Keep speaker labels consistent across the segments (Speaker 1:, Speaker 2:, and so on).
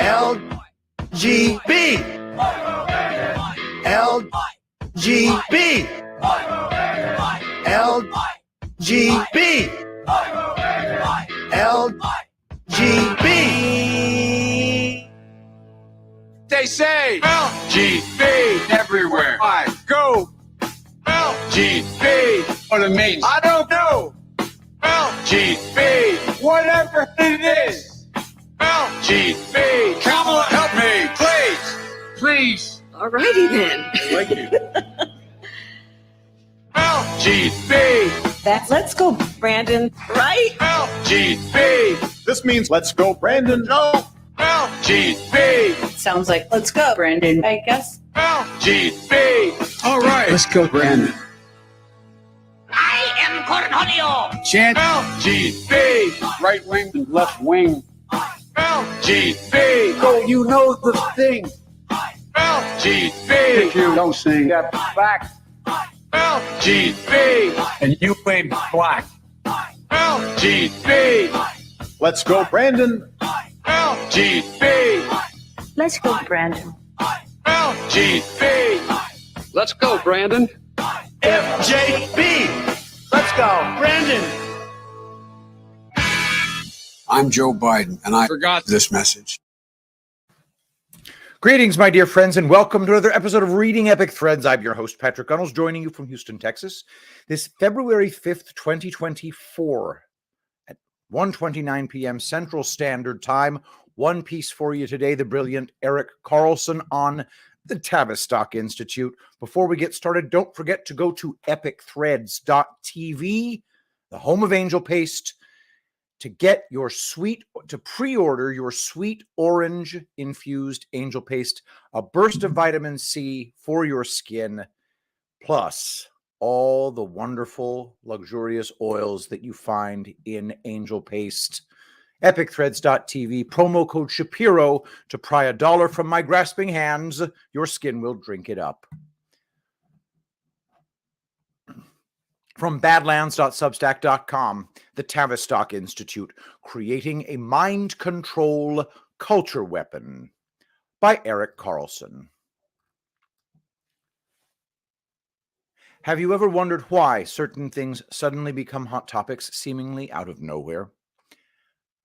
Speaker 1: LGB. LGB. LGB. LGB.
Speaker 2: They say LGB everywhere I go. LGB. What it means, I don't know. LGB. Whatever it is. LGB. Kamala, help me, please. Please.
Speaker 3: Alrighty then.
Speaker 2: Thank you. LGB.
Speaker 3: That's let's go, Brandon, right?
Speaker 2: LGB.
Speaker 1: This means let's go, Brandon.
Speaker 2: No. LGB.
Speaker 3: Sounds like let's go, Brandon, I guess.
Speaker 2: LGB. All right. Let's go, Brandon.
Speaker 4: I am Cornholio.
Speaker 2: Chant LGB. Right wing and left wing. LGB. Oh, you know the thing. LGB. If you don't sing that back. LGB. And you ain't black. LGB.
Speaker 1: Let's go, Brandon.
Speaker 2: LGB.
Speaker 3: Let's go, Brandon.
Speaker 2: LGB. Let's go, Brandon.
Speaker 1: FJB. Let's go, Brandon.
Speaker 5: I'm Joe Biden, and I
Speaker 2: Forgot
Speaker 5: this message.
Speaker 6: Greetings, my dear friends, and welcome to another episode of Reading Epic Threads. I'm your host, Patrick Gunnels, joining you from Houston, Texas, this February 5th, 2024 at 1:29 p.m. Central Standard Time. One piece for you today, the brilliant Erik Carlson on the Tavistock Institute. Before we get started, don't forget to go to epicthreads.tv, the home of Angel Paste, to get your to pre-order your sweet orange infused Angel Paste, a burst of vitamin C for your skin, plus all the wonderful, luxurious oils that you find in Angel Paste. Epicthreads.tv, promo code Shapiro to pry $1 from my grasping hands. Your skin will drink it up. From badlands.substack.com, the Tavistock Institute, creating a mind control culture weapon by Erik Carlson. Have you ever wondered why certain things suddenly become hot topics seemingly out of nowhere?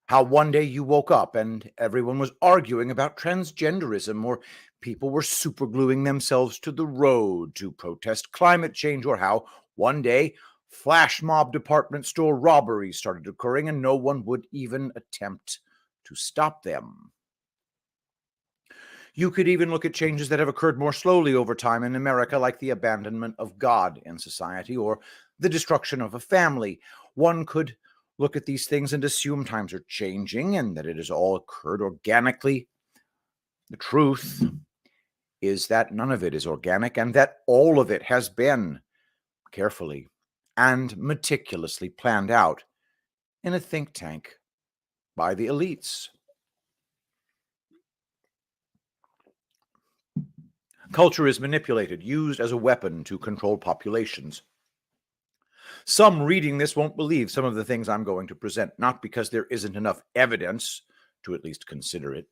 Speaker 6: How one day you woke up and everyone was arguing about transgenderism, or people were supergluing themselves to the road to protest climate change, or how one day flash mob department store robberies started occurring and no one would even attempt to stop them. You could even look at changes that have occurred more slowly over time in America, like the abandonment of God in society or the destruction of a family. One could look at these things and assume times are changing and that it has all occurred organically. The truth is that none of it is organic and that all of it has been carefully and meticulously planned out in a think tank by the elites. Culture is manipulated, used as a weapon to control populations. Some reading this won't believe some of the things I'm going to present, not because there isn't enough evidence to at least consider it,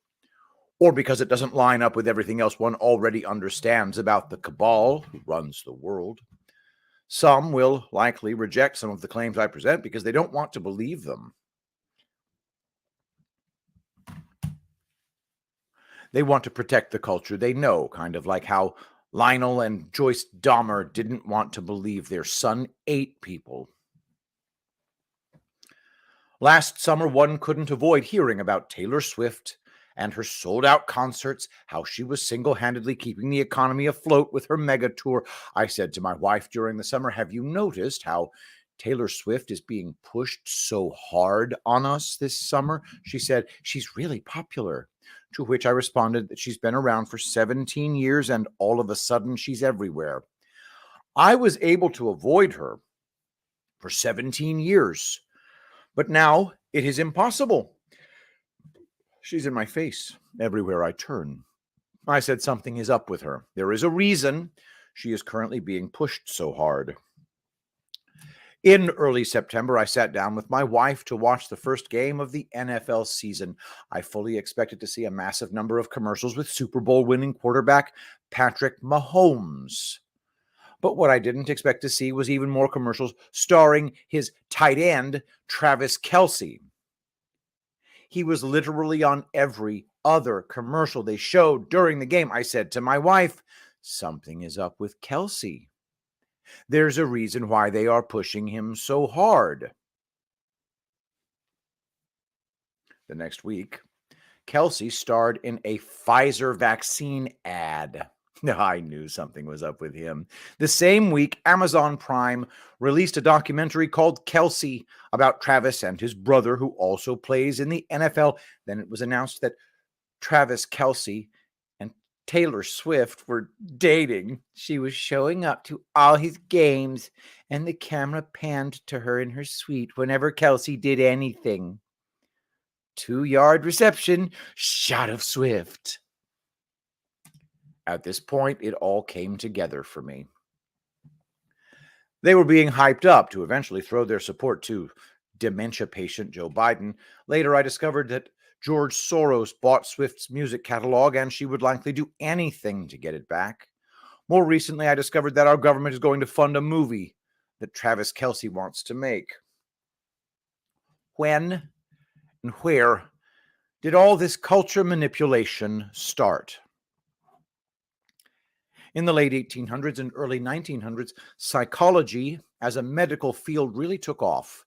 Speaker 6: or because it doesn't line up with everything else one already understands about the cabal who runs the world. Some will likely reject some of the claims I present because they don't want to believe them. They want to protect the culture they know, kind of like how Lionel and Joyce Dahmer didn't want to believe their son ate people. Last summer, one couldn't avoid hearing about Taylor Swift and her sold-out concerts, how she was single-handedly keeping the economy afloat with her mega tour. I said to my wife during the summer, have you noticed how Taylor Swift is being pushed so hard on us this summer? She said, she's really popular. To which I responded that she's been around for 17 years and all of a sudden she's everywhere. I was able to avoid her for 17 years, but now it is impossible. She's in my face everywhere I turn. I said something is up with her. There is a reason she is currently being pushed so hard. In early September, I sat down with my wife to watch the first game of the NFL season. I fully expected to see a massive number of commercials with Super Bowl winning quarterback Patrick Mahomes. But what I didn't expect to see was even more commercials starring his tight end, Travis Kelce. He was literally on every other commercial they showed during the game. I said to my wife, something is up with Kelce. There's a reason why they are pushing him so hard. The next week, Kelce starred in a Pfizer vaccine ad. I knew something was up with him. The same week, Amazon Prime released a documentary called Kelce about Travis and his brother, who also plays in the NFL. Then it was announced that Travis Kelce and Taylor Swift were dating. She was showing up to all his games, and the camera panned to her in her suite whenever Kelce did anything. 2-yard reception, shot of Swift. At this point, it all came together for me. They were being hyped up to eventually throw their support to dementia patient Joe Biden. Later, I discovered that George Soros bought Swift's music catalog, and she would likely do anything to get it back. More recently, I discovered that our government is going to fund a movie that Travis Kelce wants to make. When and where did all this culture manipulation start? In the late 1800s and early 1900s, psychology as a medical field really took off.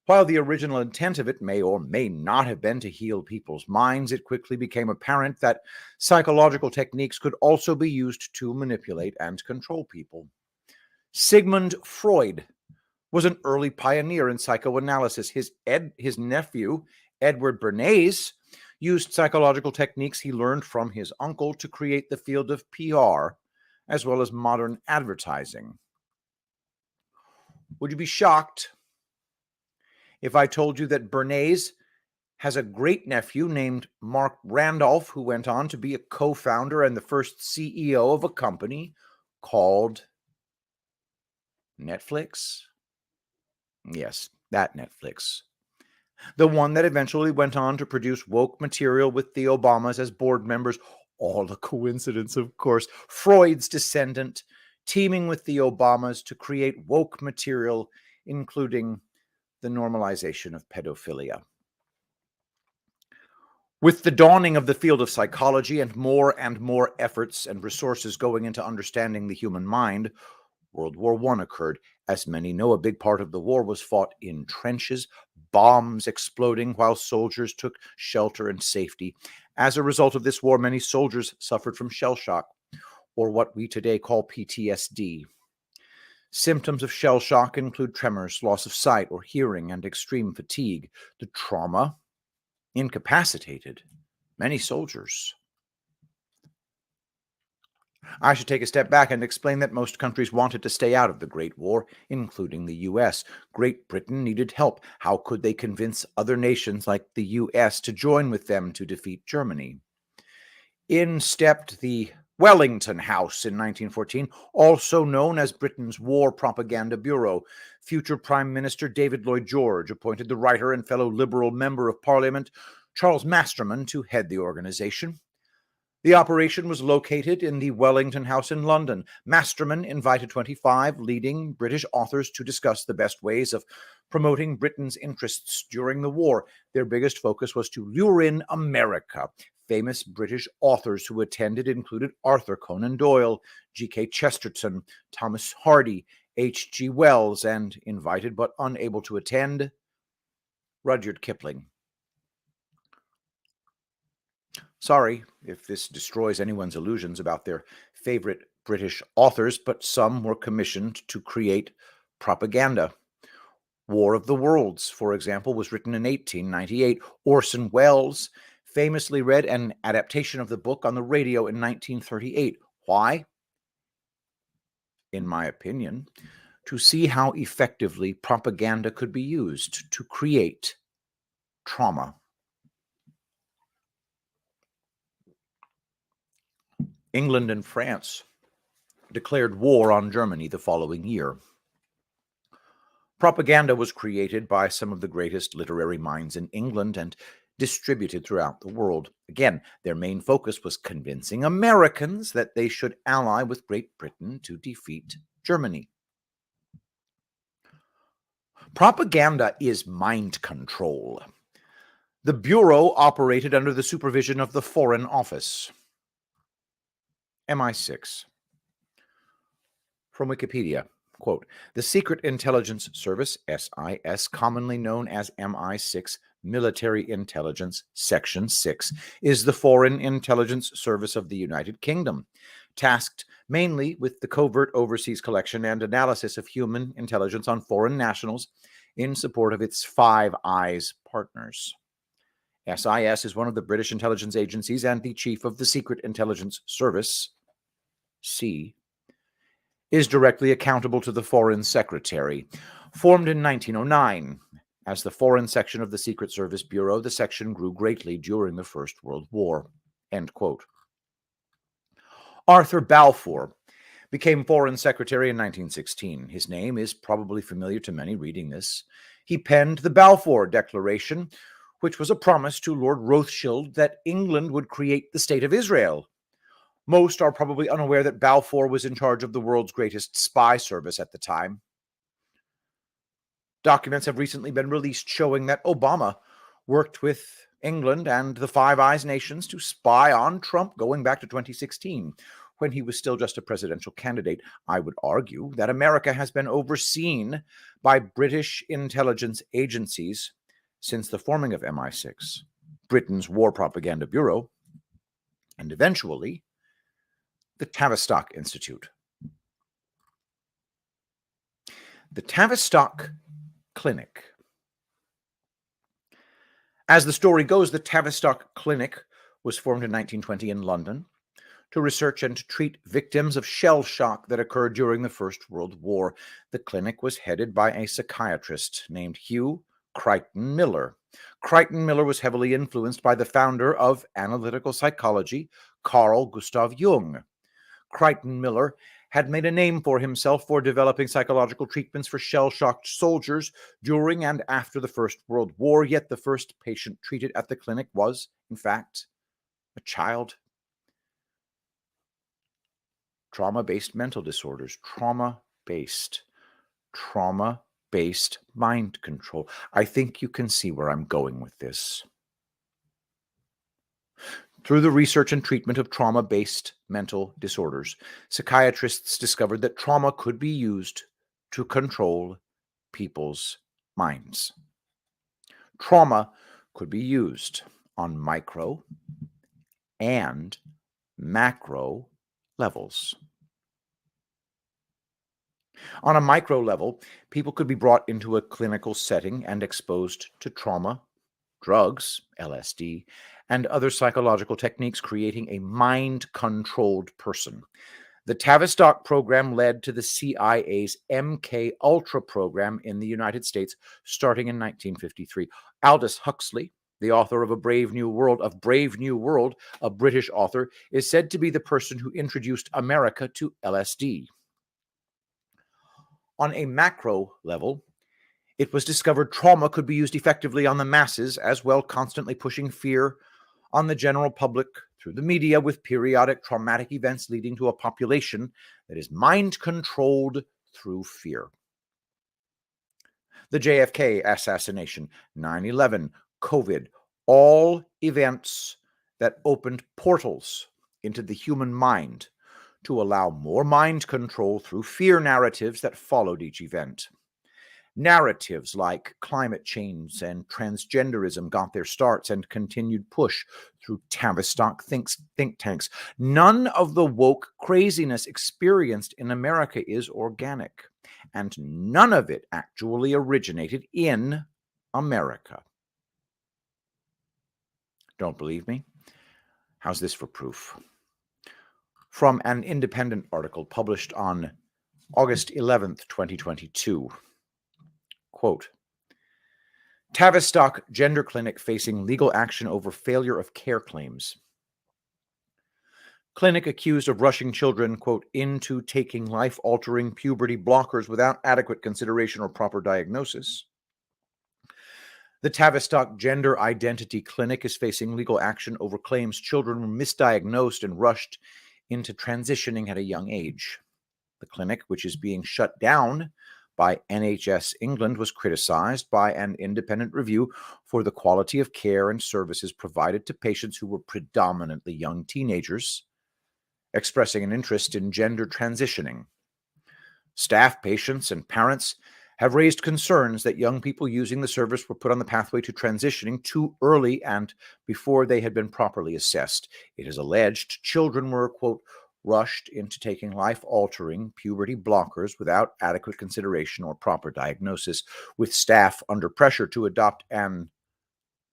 Speaker 6: While the original intent of it may or may not have been to heal people's minds, it quickly became apparent that psychological techniques could also be used to manipulate and control people. Sigmund Freud was an early pioneer in psychoanalysis. His nephew, Edward Bernays, used psychological techniques he learned from his uncle to create the field of PR, as well as modern advertising. Would you be shocked if I told you that Bernays has a great-nephew named Mark Randolph, who went on to be a co-founder and the first CEO of a company called Netflix? Yes, that Netflix. The one that eventually went on to produce woke material with the Obamas as board members. All a coincidence, of course. Freud's descendant, teaming with the Obamas to create woke material, including the normalization of pedophilia. With the dawning of the field of psychology and more efforts and resources going into understanding the human mind, World War I occurred. As many know, a big part of the war was fought in trenches, bombs exploding while soldiers took shelter and safety. As a result of this war, many soldiers suffered from shell shock, or what we today call PTSD. Symptoms of shell shock include tremors, loss of sight or hearing, and extreme fatigue. The trauma incapacitated many soldiers. I should take a step back and explain that most countries wanted to stay out of the Great War, including the U.S. Great Britain needed help. How could they convince other nations like the U.S. to join with them to defeat Germany? In stepped the Wellington House in 1914, also known as Britain's War Propaganda Bureau. Future Prime Minister David Lloyd George appointed the writer and fellow Liberal Member of Parliament Charles Masterman to head the organization. The operation was located in the Wellington House in London. Masterman invited 25 leading British authors to discuss the best ways of promoting Britain's interests during the war. Their biggest focus was to lure in America. Famous British authors who attended included Arthur Conan Doyle, G.K. Chesterton, Thomas Hardy, H.G. Wells, and, invited but unable to attend, Rudyard Kipling. Sorry if this destroys anyone's illusions about their favorite British authors, but some were commissioned to create propaganda. War of the Worlds, for example, was written in 1898. Orson Welles famously read an adaptation of the book on the radio in 1938. Why? In my opinion, to see how effectively propaganda could be used to create trauma. England and France declared war on Germany the following year. Propaganda was created by some of the greatest literary minds in England and distributed throughout the world. Again, their main focus was convincing Americans that they should ally with Great Britain to defeat Germany. Propaganda is mind control. The Bureau operated under the supervision of the Foreign Office. MI6. From Wikipedia, quote, the Secret Intelligence Service, SIS, commonly known as MI6, Military Intelligence, Section 6, is the Foreign Intelligence Service of the United Kingdom, tasked mainly with the covert overseas collection and analysis of human intelligence on foreign nationals in support of its Five Eyes partners. SIS is one of the British intelligence agencies and the chief of the Secret Intelligence Service, C, is directly accountable to the Foreign Secretary. Formed in 1909 as the Foreign Section of the Secret Service Bureau, the section grew greatly during the First World War. End quote. Arthur Balfour became Foreign Secretary in 1916. His name is probably familiar to many reading this. He penned the Balfour Declaration, which was a promise to Lord Rothschild that England would create the State of Israel. Most are probably unaware that Balfour was in charge of the world's greatest spy service at the time. Documents have recently been released showing that Obama worked with England and the Five Eyes nations to spy on Trump going back to 2016, when he was still just a presidential candidate. I would argue that America has been overseen by British intelligence agencies since the forming of MI6, Britain's War Propaganda Bureau, and eventually the Tavistock Institute. The Tavistock Clinic. As the story goes, the Tavistock Clinic was formed in 1920 in London to research and treat victims of shell shock that occurred during the First World War. The clinic was headed by a psychiatrist named Hugh Crichton Miller. Crichton Miller was heavily influenced by the founder of analytical psychology, Carl Gustav Jung. Crichton Miller had made a name for himself for developing psychological treatments for shell-shocked soldiers during and after the First World War, yet the first patient treated at the clinic was, in fact, a child. Trauma-based mental disorders, trauma-based mind control. I think you can see where I'm going with this. Through the research and treatment of trauma-based mental disorders, psychiatrists discovered that trauma could be used to control people's minds. Trauma could be used on micro and macro levels. On a micro level, people could be brought into a clinical setting and exposed to trauma, drugs, LSD, and other psychological techniques, creating a mind-controlled person. The Tavistock program led to the CIA's MK Ultra program in the United States, starting in 1953. Aldous Huxley, the author of Brave New World, a British author, is said to be the person who introduced America to LSD. On a macro level, it was discovered trauma could be used effectively on the masses, as well, constantly pushing fear on the general public through the media, with periodic traumatic events leading to a population that is mind-controlled through fear. The JFK assassination, 9/11, COVID, all events that opened portals into the human mind to allow more mind control through fear narratives that followed each event. Narratives like climate change and transgenderism got their starts and continued push through Tavistock think tanks. None of the woke craziness experienced in America is organic, and none of it actually originated in America. Don't believe me? How's this for proof? From an independent article published on August 11th, 2022. Quote, Tavistock Gender Clinic facing legal action over failure of care claims. Clinic accused of rushing children, quote, into taking life-altering puberty blockers without adequate consideration or proper diagnosis. The Tavistock Gender Identity Clinic is facing legal action over claims children were misdiagnosed and rushed into transitioning at a young age. The clinic, which is being shut down by NHS England, was criticized by an independent review for the quality of care and services provided to patients who were predominantly young teenagers, expressing an interest in gender transitioning. Staff, patients, and parents have raised concerns that young people using the service were put on the pathway to transitioning too early and before they had been properly assessed. It is alleged children were, quote, rushed into taking life-altering puberty blockers without adequate consideration or proper diagnosis, with staff under pressure to adopt an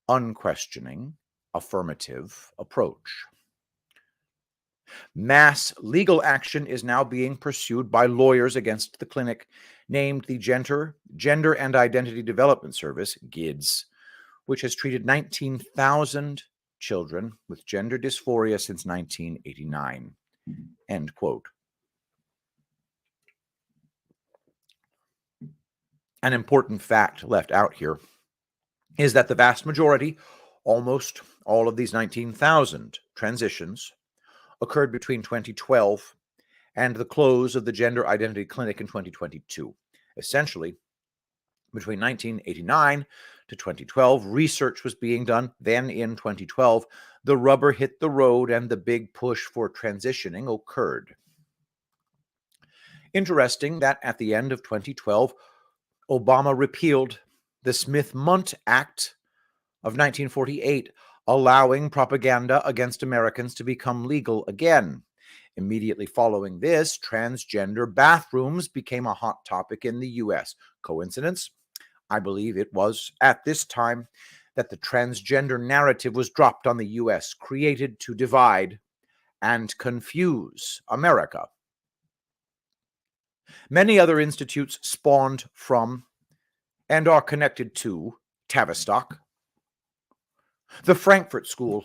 Speaker 6: unquestioning, affirmative approach. Mass legal action is now being pursued by lawyers against the clinic named the Gender and Identity Development Service, GIDS, which has treated 19,000 children with gender dysphoria since 1989. End quote. An important fact left out here is that the vast majority, almost all of these 19,000 transitions, occurred between 2012 and the close of the Gender Identity Clinic in 2022. Essentially, between 1989 to 2012, research was being done. Then in 2012, the rubber hit the road and the big push for transitioning occurred. Interesting that at the end of 2012, Obama repealed the Smith-Mundt Act of 1948, allowing propaganda against Americans to become legal again. Immediately following this, transgender bathrooms became a hot topic in the U.S. Coincidence? I believe it was at this time that the transgender narrative was dropped on the U.S., created to divide and confuse America. Many other institutes spawned from and are connected to Tavistock. The Frankfurt School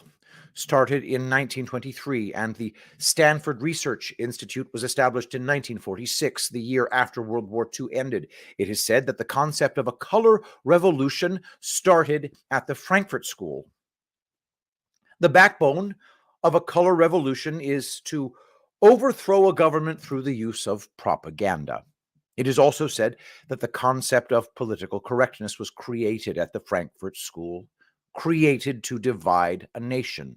Speaker 6: started in 1923, and the Stanford Research Institute was established in 1946, the year after World War II ended. It is said that the concept of a color revolution started at the Frankfurt School. The backbone of a color revolution is to overthrow a government through the use of propaganda. It is also said that the concept of political correctness was created at the Frankfurt School, created to divide a nation.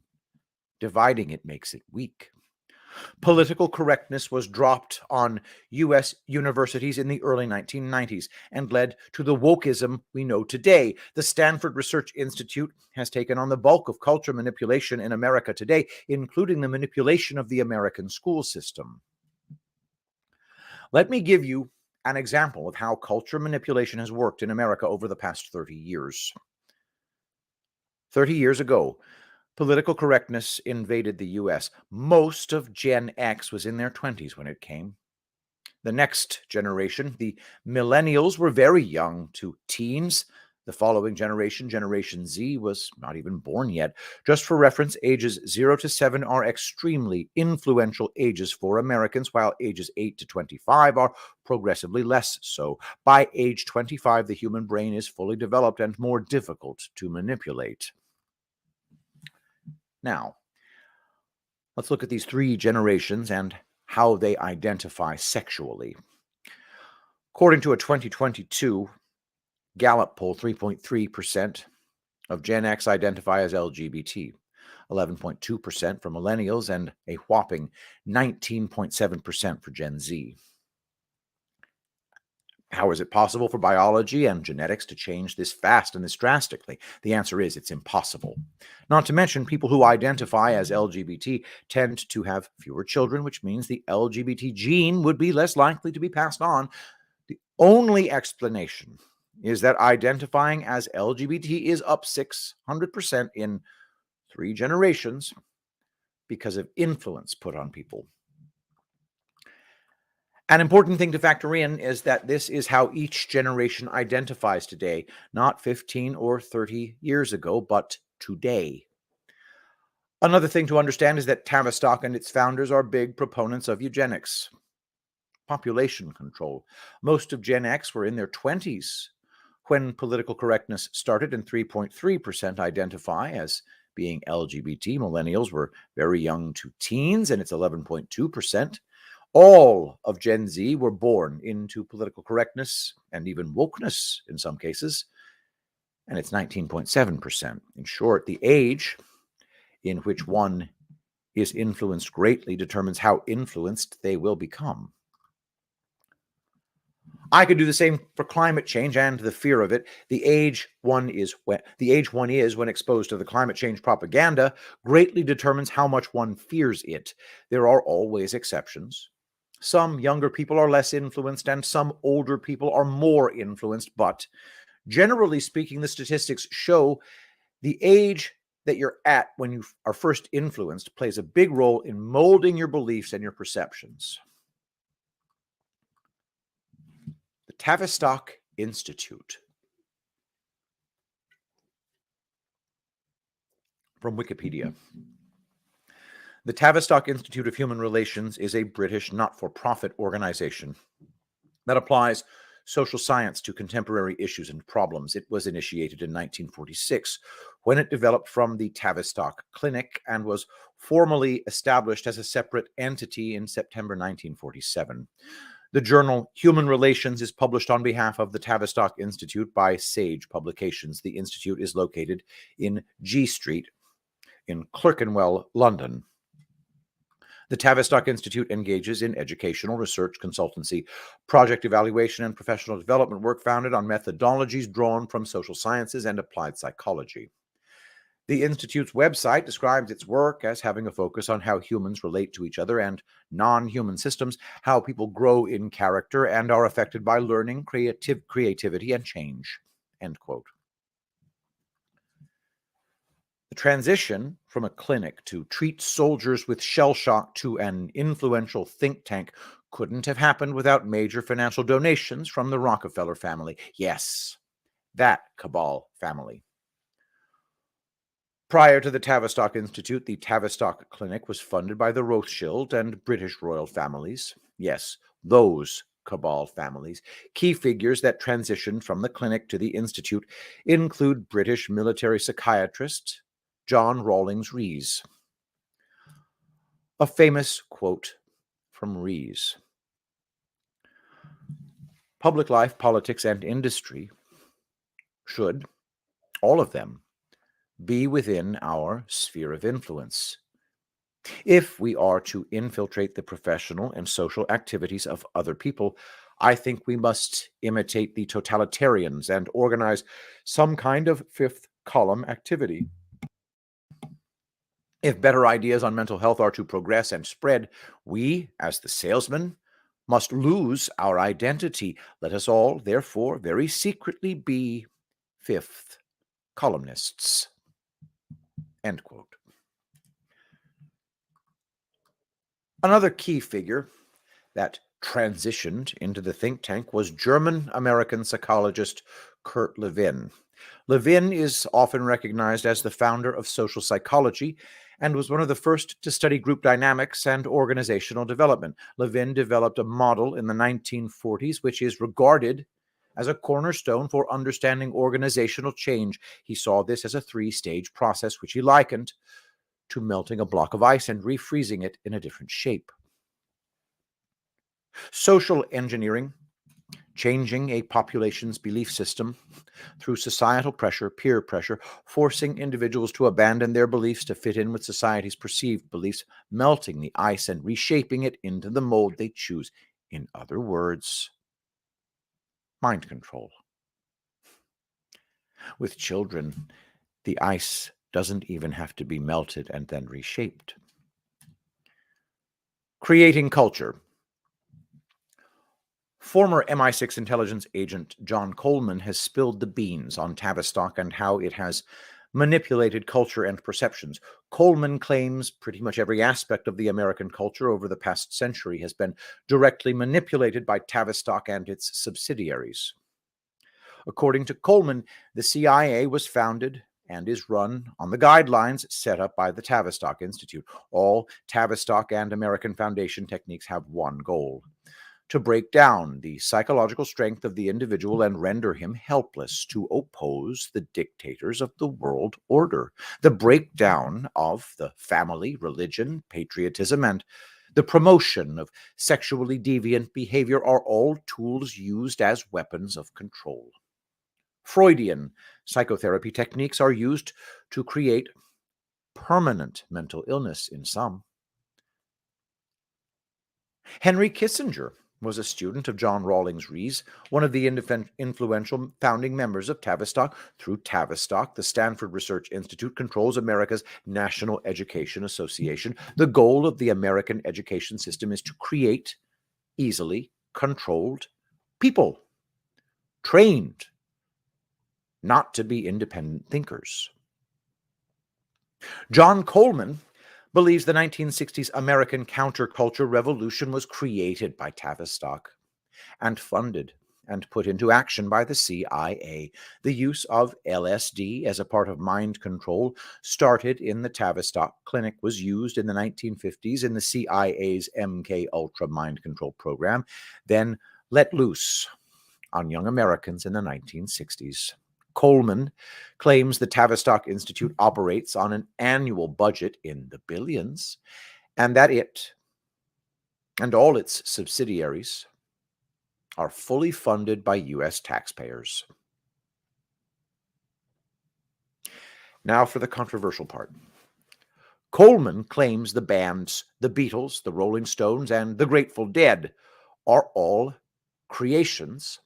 Speaker 6: Dividing it makes it weak. Political correctness was dropped on U.S. universities in the early 1990s and led to the wokeism we know today. The Stanford Research Institute has taken on the bulk of culture manipulation in America today, including the manipulation of the American school system. Let me give you an example of how culture manipulation has worked in America over the past 30 years. 30 years ago, political correctness invaded the U.S. Most of Gen X was in their 20s when it came. The next generation, the millennials, were very young to teens. The following generation, Generation Z, was not even born yet. Just for reference, ages 0 to 7 are extremely influential ages for Americans, while ages 8 to 25 are progressively less so. By age 25, the human brain is fully developed and more difficult to manipulate. Now, let's look at these three generations and how they identify sexually. According to a 2022 Gallup poll, 3.3% of Gen X identify as LGBT, 11.2% for millennials, and a whopping 19.7% for Gen Z. How is it possible for biology and genetics to change this fast and this drastically? The answer is it's impossible. Not to mention, people who identify as LGBT tend to have fewer children, which means the LGBT gene would be less likely to be passed on. The only explanation is that identifying as LGBT is up 600% in 3 generations because of influence put on people. An important thing to factor in is that this is how each generation identifies today, not 15 or 30 years ago, but today. Another thing to understand is that Tavistock and its founders are big proponents of eugenics, population control. Most of Gen X were in their 20s when political correctness started, and 3.3% identify as being LGBT. Millennials were very young to teens, and it's 11.2%. All of Gen Z were born into political correctness and even wokeness in some cases, and it's 19.7%. In short, the age in which one is influenced greatly determines how influenced they will become. I could do the same for climate change and the fear of it. The age one is when exposed to the climate change propaganda greatly determines how much one fears it. There are always exceptions. Some younger people are less influenced and some older people are more influenced, but generally speaking, the statistics show the age that you're at when you are first influenced plays a big role in molding your beliefs and your perceptions. The Tavistock Institute. From Wikipedia. The Tavistock Institute of Human Relations is a British not-for-profit organization that applies social science to contemporary issues and problems. It was initiated in 1946 when it developed from the Tavistock Clinic and was formally established as a separate entity in September 1947. The journal Human Relations is published on behalf of the Tavistock Institute by Sage Publications. The institute is located in G Street in Clerkenwell, London. The Tavistock Institute engages in educational, research, consultancy, project evaluation, and professional development work founded on methodologies drawn from social sciences and applied psychology. The Institute's website describes its work as having a focus on how humans relate to each other and non-human systems, how people grow in character and are affected by learning, creativity, and change. End quote. The transition from a clinic to treat soldiers with shell shock to an influential think tank couldn't have happened without major financial donations from the Rockefeller family. Yes, that cabal family. Prior to the Tavistock Institute, the Tavistock Clinic was funded by the Rothschild and British royal families. Yes, those cabal families. Key figures that transitioned from the clinic to the Institute include British military psychiatrist John Rawlings Rees. A famous quote from Rees: "Public life, politics, and industry should, all of them, be within our sphere of influence. If we are to infiltrate the professional and social activities of other people, I think we must imitate the totalitarians and organize some kind of fifth column activity. If better ideas on mental health are to progress and spread, we, as the salesmen, must lose our identity. Let us all, therefore, very secretly be fifth columnists." End quote. Another key figure that transitioned into the think tank was German-American psychologist Kurt Lewin. Lewin is often recognized as the founder of social psychology and was one of the first to study group dynamics and organizational development. Lewin developed a model in the 1940s which is regarded as a cornerstone for understanding organizational change. He saw this as a three-stage process which he likened to melting a block of ice and refreezing it in a different shape. Social engineering, changing a population's belief system through societal pressure, peer pressure, forcing individuals to abandon their beliefs to fit in with society's perceived beliefs, melting the ice and reshaping it into the mold they choose. In other words, mind control. With children, the ice doesn't even have to be melted and then reshaped. Creating culture. Former MI6 intelligence agent John Coleman has spilled the beans on Tavistock and how it has manipulated culture and perceptions. Coleman claims pretty much every aspect of the American culture over the past century has been directly manipulated by Tavistock and its subsidiaries. According to Coleman, the CIA was founded and is run on the guidelines set up by the Tavistock Institute. All Tavistock and American Foundation techniques have one goal: to break down the psychological strength of the individual and render him helpless to oppose the dictators of the world order. The breakdown of the family, religion, patriotism, and the promotion of sexually deviant behavior are all tools used as weapons of control. Freudian psychotherapy techniques are used to create permanent mental illness in some. Henry Kissinger was a student of John Rawlings Rees, one of the influential founding members of Tavistock. Through Tavistock, the Stanford Research Institute controls America's National Education Association. The goal of the American education system is to create easily controlled people, trained not to be independent thinkers. John Coleman believes the 1960s American counterculture revolution was created by Tavistock and funded and put into action by the CIA. The use of LSD as a part of mind control started in the Tavistock Clinic, was used in the 1950s in the CIA's MK Ultra mind control program, then let loose on young Americans in the 1960s. Coleman claims the Tavistock Institute operates on an annual budget in the billions, and that it and all its subsidiaries are fully funded by U.S. taxpayers. Now for the controversial part. Coleman claims the bands, the Beatles, the Rolling Stones, and the Grateful Dead are all creations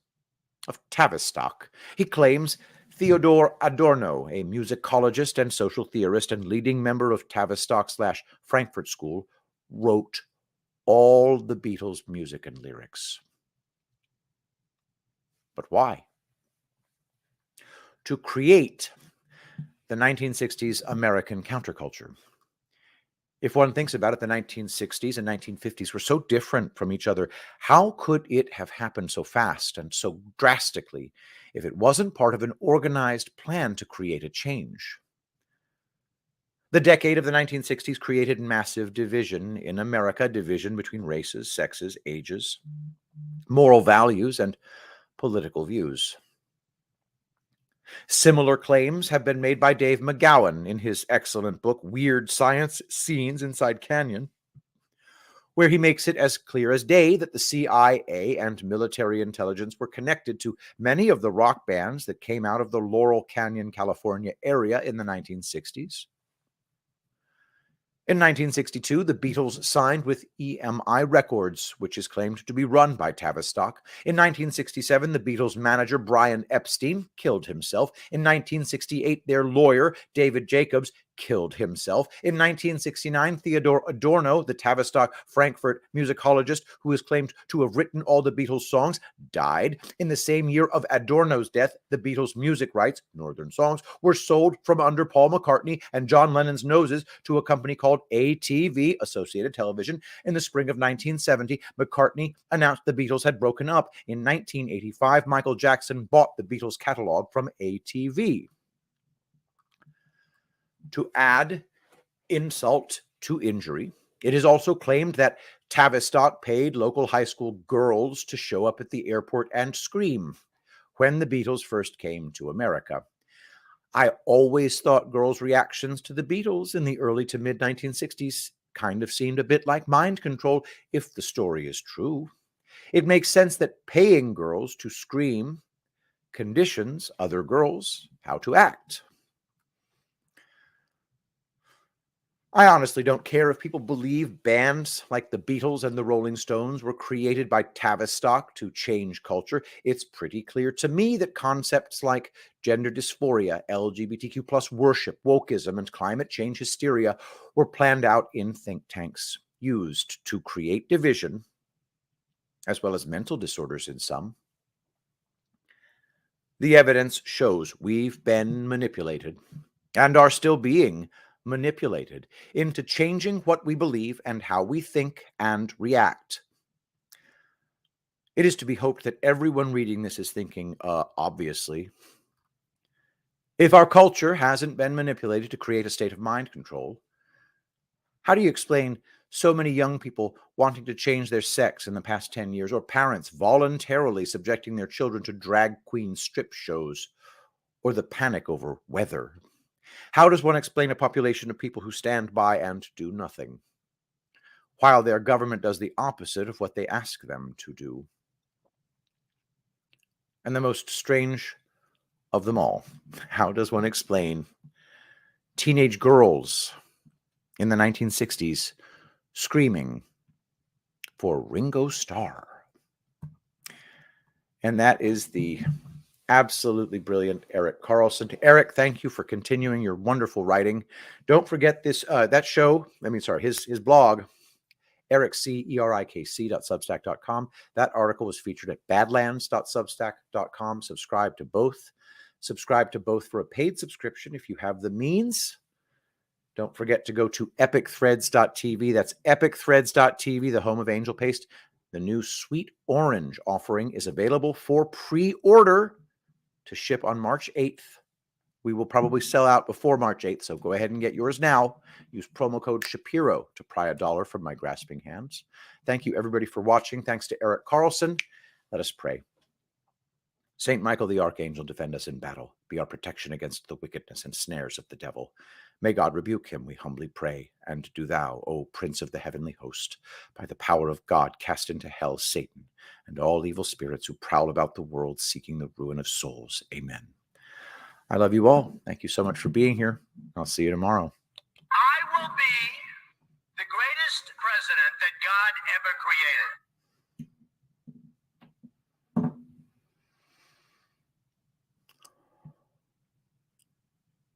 Speaker 6: of Tavistock. He claims Theodore Adorno, a musicologist and social theorist and leading member of Tavistock/Frankfurt School, wrote all the Beatles' music and lyrics. But why? To create the 1960s American counterculture. If one thinks about it, the 1960s and 1950s were so different from each other. How could it have happened so fast and so drastically if it wasn't part of an organized plan to create a change? The decade of the 1960s created massive division in America, division between races, sexes, ages, moral values, and political views. Similar claims have been made by Dave McGowan in his excellent book, Weird Science Scenes Inside Canyon, where he makes it as clear as day that the CIA and military intelligence were connected to many of the rock bands that came out of the Laurel Canyon, California area in the 1960s. In 1962, the Beatles signed with EMI Records, which is claimed to be run by Tavistock. In 1967, the Beatles' manager, Brian Epstein, killed himself. In 1968, their lawyer, David Jacobs, killed himself. In 1969, Theodore Adorno, the Tavistock Frankfurt musicologist who is claimed to have written all the Beatles' songs, died. In the same year of Adorno's death, the Beatles' music rights, Northern Songs, were sold from under Paul McCartney and John Lennon's noses to a company called ATV, Associated Television. In the spring of 1970, McCartney announced the Beatles had broken up. In 1985, Michael Jackson bought the Beatles catalog from ATV. To add insult to injury, it is also claimed that Tavistock paid local high school girls to show up at the airport and scream when the Beatles first came to America. I always thought girls' reactions to the Beatles in the early to mid-1960s kind of seemed a bit like mind control, if the story is true. It makes sense that paying girls to scream conditions other girls how to act. I honestly don't care if people believe bands like the Beatles and the Rolling Stones were created by Tavistock to change culture. It's pretty clear to me that concepts like gender dysphoria, LGBTQ plus worship, wokeism, and climate change hysteria were planned out in think tanks, used to create division, as well as mental disorders in some. The evidence shows we've been manipulated and are still being manipulated into changing what we believe and how we think and react. It is to be hoped that everyone reading this is thinking, obviously, If our culture hasn't been manipulated to create a state of mind control, how do you explain so many young people wanting to change their sex in the past 10 years, or parents voluntarily subjecting their children to drag queen strip shows, or the panic over weather? How does one explain a population of people who stand by and do nothing, while their government does the opposite of what they ask them to do? And the most strange of them all, how does one explain teenage girls in the 1960s screaming for Ringo Starr? And that is the absolutely brilliant Erik Carlson. To Erik, thank you for continuing your wonderful writing. Don't forget this his blog, erikc.substack.com. That article was featured at badlands.substack.com. Subscribe to both for a paid subscription if you have the means. Don't forget to go to epicthreads.tv. That's epicthreads.tv, the home of Angel Paste. The new Sweet Orange offering is available for pre-order to ship on March 8th. We will probably sell out before March 8th, so go ahead and get yours now. Use promo code Shapiro to pry $1 from my grasping hands. Thank you, everybody, for watching. Thanks to Erik Carlson. Let us pray. Saint Michael the Archangel, defend us in battle. Be our protection against the wickedness and snares of the devil. May God rebuke him, we humbly pray. And do thou, O Prince of the heavenly host, by the power of God, cast into hell Satan and all evil spirits who prowl about the world seeking the ruin of souls. Amen. I love you all. Thank you so much for being here. I'll see you tomorrow.
Speaker 7: I will be the greatest president that God ever created.